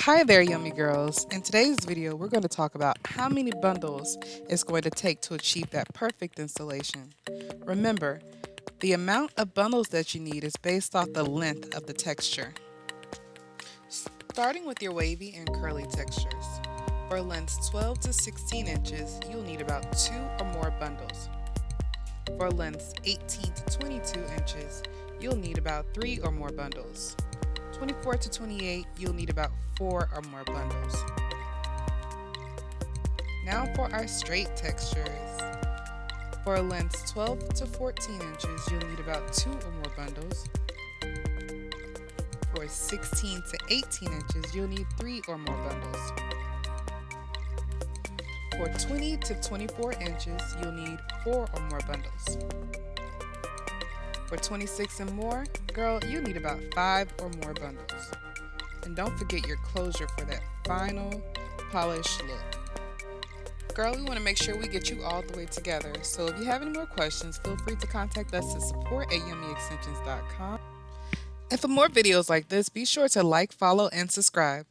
Hi there, yummy girls. In today's video, we're going to talk about how many bundles it's going to take to achieve that perfect installation. Remember, the amount of bundles that you need is based off the length of the texture. Starting with your wavy and curly textures. For lengths 12 to 16 inches, you'll need about 2 or more bundles. For lengths 18 to 22 inches, you'll need about 3 or more bundles. 24 to 28, you'll need about 4 or more bundles. Now for our straight textures. For lengths 12 to 14 inches, you'll need about 2 or more bundles. For 16 to 18 inches, you'll need 3 or more bundles. For 20 to 24 inches, you'll need 4 or more bundles. For 26 and more, girl, you need about 5 or more bundles. And don't forget your closure for that final polished look. Girl, we want to make sure we get you all the way together. So if you have any more questions, feel free to contact us at support@yummyextensions.com. And for more videos like this, be sure to like, follow, and subscribe.